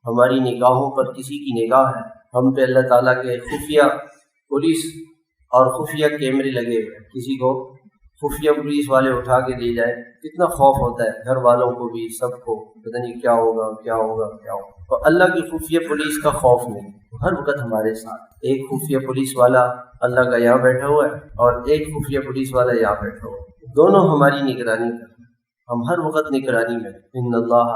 ہماری نگاہوں پر کسی کی نگاہ ہے، ہم پہ اللہ تعالیٰ کے خفیہ پولیس اور خفیہ کیمرے لگے ہوئے ہیں، کسی کو خفیہ پولیس والے اٹھا کے لے جائے کتنا خوف ہوتا ہے، گھر والوں کو بھی، سب کو، پتہ نہیں کیا ہوگا کیا ہوگا کیا ہوگا۔ اور اللہ کی خفیہ پولیس کا خوف نہیں، ہر وقت ہمارے ساتھ ایک خفیہ پولیس والا اللہ کا یہاں بیٹھا ہوا ہے اور ایک خفیہ پولیس والا یہاں بیٹھا ہوا ہے، دونوں ہماری نگرانی کر رہے ہیں، ہم ہر وقت نگرانی میں۔ ان اللہ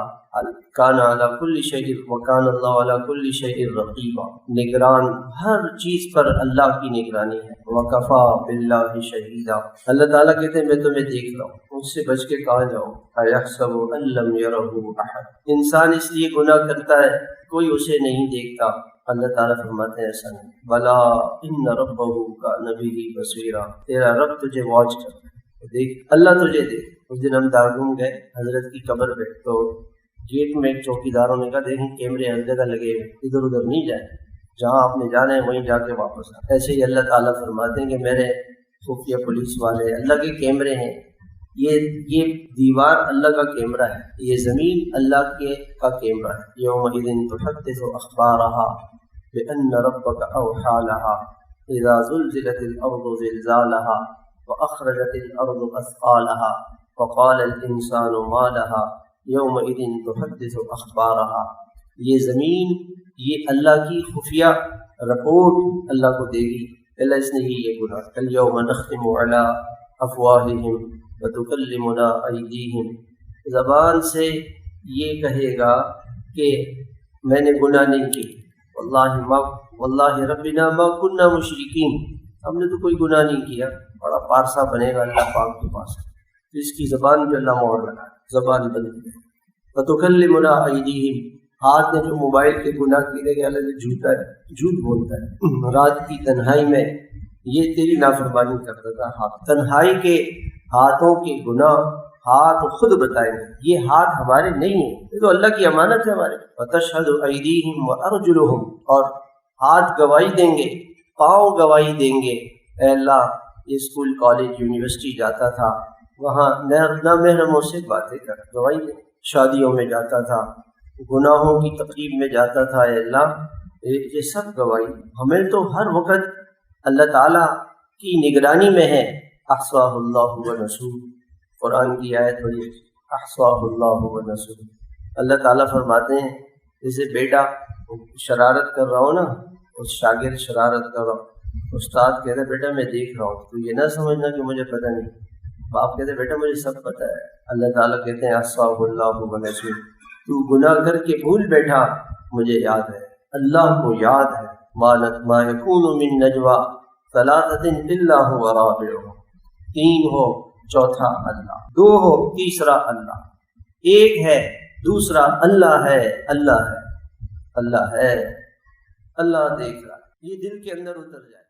کان علی کل شیء وکان اللہ علی کل شیء رقیبا، نگران ہر چیز پر اللہ کی نگرانی ہے۔ وکفی باللہ شہیدا، اللہ تعالیٰ کہتے ہیں میں تمہیں دیکھ رہا ہوں، مجھ سے بچ کے کہاں جاؤں۔ ایحسب ان لم یرہ احد، انسان اس لیے گناہ کرتا ہے کوئی اسے نہیں دیکھتا، اللہ تعالیٰ فرماتے ہیں ایسا نہیں، بلا ان ربہ کان بہ بصیرا، تیرا رب تجھے واچ کرتا ہے، دیکھ اللہ تجھے دیکھ۔ اس دن ہم دارالعلوم گئے حضرت کی قبر پہ، تو گیٹ میں چوکیداروں نے کہا دیکھیں کیمرے ہر جگہ لگے ہوئے، ادھر ادھر نہیں جائیں، جہاں آپ نے جانا ہے وہیں جا کے واپس آئیں۔ ایسے ہی اللہ تعالیٰ فرماتے ہیں کہ میرے خفیہ پولیس والے اللہ کے کیمرے ہیں، یہ دیوار اللہ کا کیمرہ ہے، یہ زمین اللہ کا کیمرہ ہے۔ یومئذ تحدث اخبارها بأن ربك اوحى لها اذا زلزلت الارض زلزالها واخرجت الارض اثقالها وقال الانسان ما لها یومئذ تحدث اخبارها، یہ زمین یہ اللہ کی خفیہ رپورٹ اللہ کو دے گی، اللہ اس نے ہی یہ گناہ۔ الیوم نختم علی افواہہم وتکلمنا ایدیہم، زبان سے یہ کہے گا کہ میں نے گناہ نہیں کی، واللہ ربنا ما کننا مشرکین، ہم نے تو کوئی گناہ نہیں کیا۔ بڑا پارسا بنے گا اللہ پاک کے پاس، اس کی زبان پہ اللہ مہر لگا، زبان بند ہے۔ وتکلمنا ایدیہم، ہاتھ نے جو موبائل کے گناہ کیے کہ اللہ نے جھوٹا ہے، جھوٹ بولتا ہے، رات کی تنہائی میں یہ تیری نافرمانی کرتا تھا ہاتھ، تنہائی کے ہاتھوں کے گناہ ہاتھ خود بتائیں گے، یہ ہاتھ ہمارے نہیں ہیں، یہ تو اللہ کی امانت ہے ہمارے۔ وتشہد ایدیہم وارجلہم، اور ہاتھ گواہی دیں گے، پاؤں گواہی دیں گے، اے اللہ یہ اسکول کالج یونیورسٹی جاتا تھا، وہاں نامحرموں سے باتیں کر، گواہی دیں، شادیوں میں جاتا تھا، گناہوں کی تقریب میں جاتا تھا، اے اللہ یہ سب گواہی ہمیں تو ہر وقت اللہ تعالیٰ کی نگرانی میں ہے۔ احصاہ اللہ ونسوہ، قرآن کی آیت ہوئی احصاہ اللہ ونسوہ، اللہ تعالیٰ فرماتے ہیں جیسے بیٹا شرارت کر رہا ہو نا، اس شاگرد شرارت کر رہا ہو، استاد کہتا ہے بیٹا میں دیکھ رہا ہوں، تو یہ نہ سمجھنا کہ مجھے پتہ نہیں، باپ کہتے ہیں بیٹا مجھے سب پتہ ہے، اللہ تعالیٰ کہتے ہیں احصاہ اللہ ونسوہ، تو گناہ کر کے بھول بیٹھا مجھے یاد ہے، اللہ کو یاد ہے۔ ما یکون من نجوی ثلاثۃ الا هو رابعهم، تین ہو چوتھا اللہ، دو ہو تیسرا اللہ، ایک ہے دوسرا اللہ ہے، اللہ ہے، اللہ ہے، اللہ دیکھ رہا ہے، یہ دل کے اندر اتر جائے۔